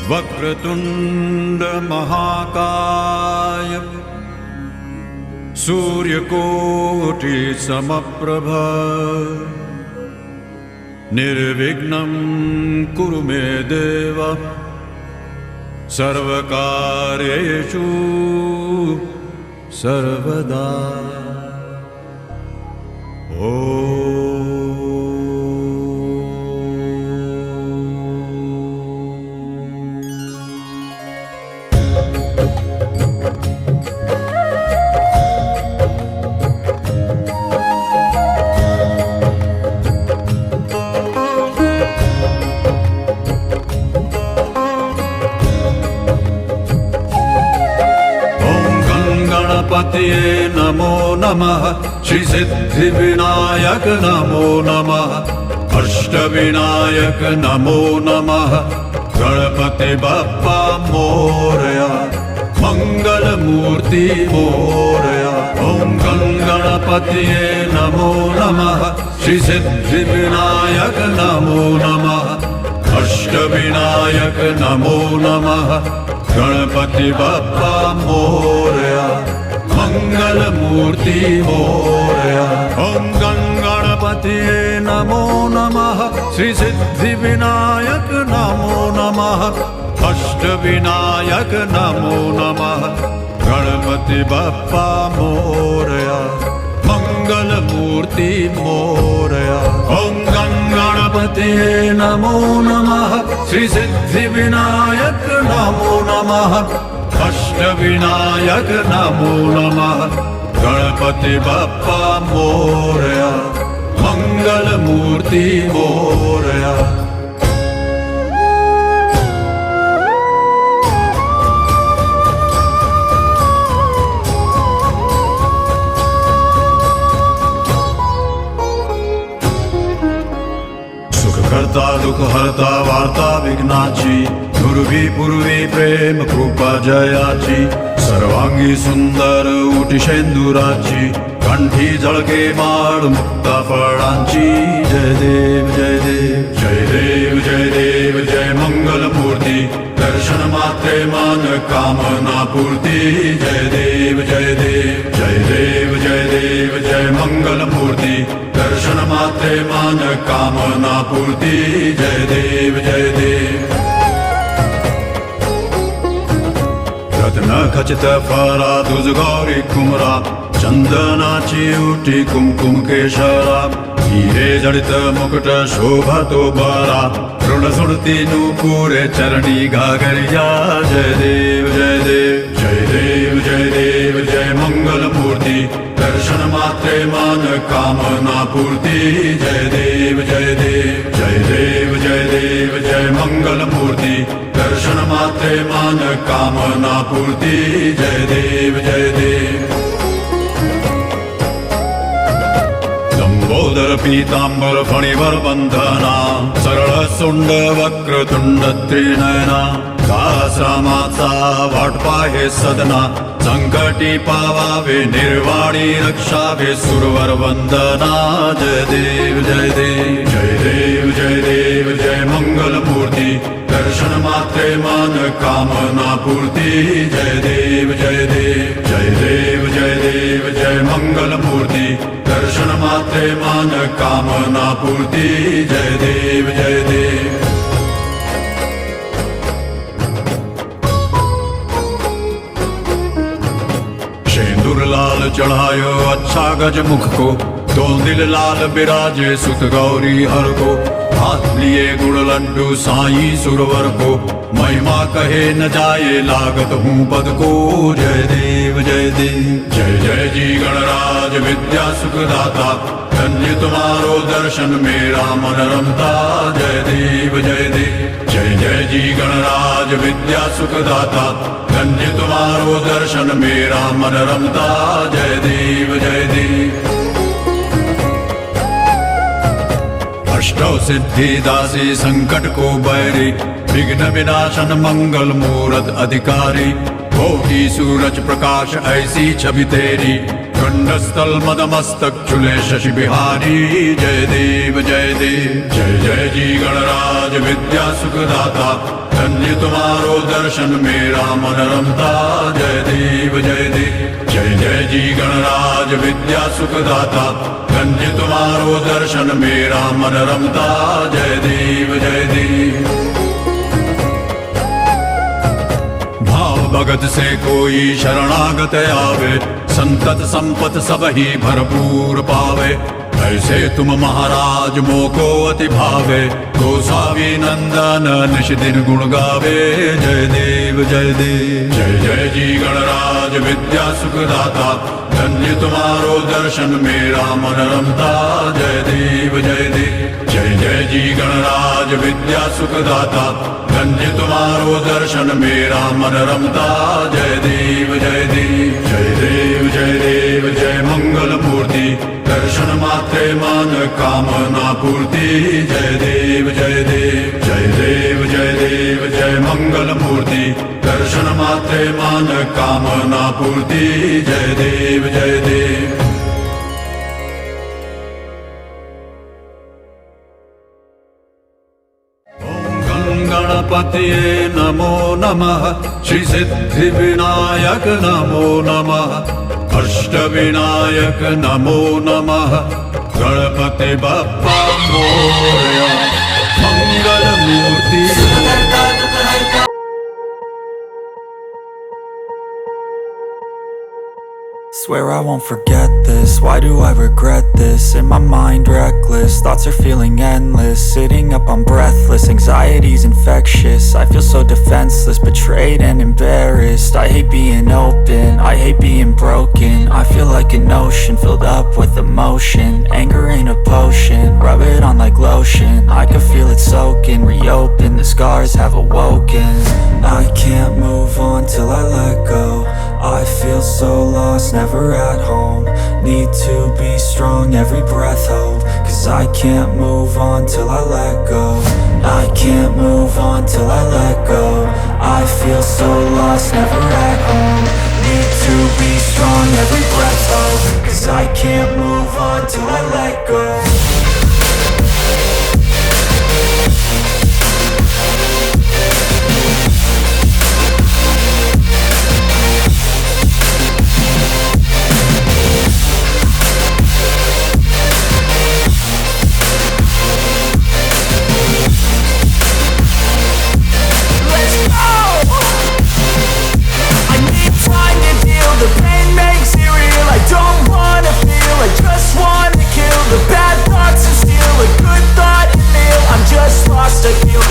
वक्रतुंड महाकाय सूर्यकोटि समप्रभ निर्विघ्नं कुरु मे देव सर्वकार्येषु सर्वदा। गणपतये नमो नमः, श्री सिद्धि विनायक नमो नमः, अष्टविनायक नमो नमः, गणपति बप्पा मोरया, मंगल मूर्ति मोरया। ओम गणपतये नमो नमः, श्री सिद्धि विनायक नमो नमः, अष्टविनायक नमो नमः, गणपति बप्पा मोरया, मंगल मूर्ति मोरया। ओम गणपतये नमो नमः, श्री सिद्धि विनायक नमो नमः, अष्ट विनायक नमो नमः, गणपति बप्पा मोरया, मंगल मूर्ति मोरया। ओम गणपतये नमो नमः, श्री सिद्धि विनायक नमो नमः, अष्ट विनायक नमो नमः, गणपति बप्पा मोरया, मंगल मूर्ति मोरया। करता दुख हरता वार्ता विघ्नाची, दुर्वी पूर्वी प्रेम कृपा जयाची, सर्वांगी सुंदर उटी शेंदुराची, कंठी झळके माळ मुक्ता फळांची। जय देव जय देव जय देव जय देव जय मंगल मूर्ती, दर्शन मात्रे मान कामना पूर्ती। जय देव जय देव जय देव जय देव जय मंगल मूर्ती, दर्शन मात्रे मान कामना पूर्ती। जय देव जय देव। रत्न खचित फरा तुझ गौरी कुमरा, चंदनाची उटी कुमकुम केशरा, हिरे जडित मुकुट शोभा तो बरा, ऋण सुरती नूपुरे चरणी घागरिया। जय देव जय देव जय देव जय देव जय मंगल मूर्ति, दर्शन मात्रे मान कामना पूर्ति। जय देव जय देव जय देव जय देव जय मंगल मूर्ति, दर्शन मात्रे मान कामना पूर्ति। जय देव जय देव। लंबोदर पीतांबर फणिवर बंधना, सरळ सुंड वक्रतुंड त्रिनयना, दासरामाचा वाट पाहे सदना, संकटी पावावे निर्वाणी रक्षावे सुरवर वंदना। जय देव जय देव जय देव जय देव जय मंगल मूर्ति, दर्शन मात्रे मान कामना पूर्ति। जय देव जय देव जय देव जय देव जय मंगल मूर्ति, दर्शन मात्रे मान कामना पूर्ति। जय देव जय देव। शेंदूर लाल चढ़ायो अच्छा गज मुख को, दो दिल लाल बिराजे सुत गौरी हर को, हाथ लिए गुड़ लड्डू साईं सुरवर को, महिमा कहे न जाए लागत हूँ पद को। जय देव जय देव जय जय जी गणराज विद्या सुखदाता, धन्य तुम्हारो दर्शन मेरा मन रमता। जय देव जय देव जय जय जी गणराज विद्या सुखदाता, धन्य तुम्हारो दर्शन मेरा मन रमता। जय देव जय देव। अष्टौ सिद्धि दासी संकट को बैरी, विघ्न विनाशन मंगल मूरत अधिकारी, कोटि सूरज प्रकाश ऐसी छवि तेरी, कंडस्थल मदमस्तक चुले शशि बिहारी। जय देव जय देव जय जय जी गणराज विद्या सुखदाता, धन्य तुम्हारो दर्शन मेरा मन रमता। जय देव जय देव जय जय जी गणराज विद्या सुखदाता, धन्य तुम्हारो दर्शन मेरा मन रमता। जय देव जय देव। भाव भगत से कोई शरणागत आवे, संतत संपत सब ही भरपूर पावे, ऐसे तुम महाराज मोको अति भावे, गोसावी नंदन निश दिन गुण गावे। जय देव जय देव जय जय जी गणराज विद्या सुखदाता, धन्य तुम्हारो दर्शन मेरा मन रमता। जय देव जय देव जय जय जी गणराज विद्या सुखदाता, धन्य तुम्हारो दर्शन मेरा मन रमता। जय देव जय देव जय देव जय देव जय मंगल मूर्ति, दर्शन मात्रे मन कामना पूर्ति। जय देव जय देव जय देव जय देव जय मंगल मूर्ति, दर्शन मात्रे मन कामना पूर्ति। जय देव जय देव। गणपतये नमो नमः, श्री सिद्धि विनायक नमो नमः, अष्ट विनायक नमो नमः, गणपति बप्पा मोरया, मंगल मूर्ति। Swear I won't forget this, why do I regret this? In my mind reckless, thoughts are feeling endless, sitting up I'm breathless, anxiety's infectious, I feel so defenseless, betrayed and embarrassed. I hate being open, I hate being broken, I feel like an ocean filled up with emotion. Anger ain't a potion, rub it on like lotion, I can feel it soaking, reopen, the scars have awoken. I can't move on till I let go, I feel so lost, never at home. Need to be strong, every breath hope, cause I can't move on till I let go. I can't move on till I let go, I feel so lost, never at home. Need to be strong, every breath hope, cause I can't move on till I let go.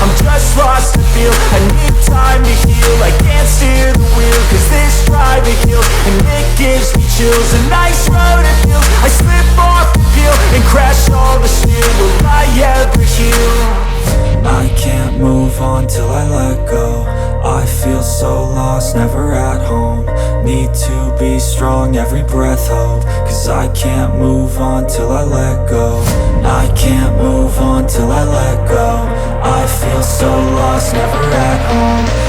I'm just lost to feel, I need time to heal, I can't steer the wheel, cause this drive it kills, and it gives me chills, a nice road to feel, I slip off the peel, and crash all the steel, will I ever heal? I can't move on till I let go, I feel so lost, never at home. Need to be strong, every breath hope, cause I can't move on till I let go. I can't move on till I let go, I feel so lost, never at home.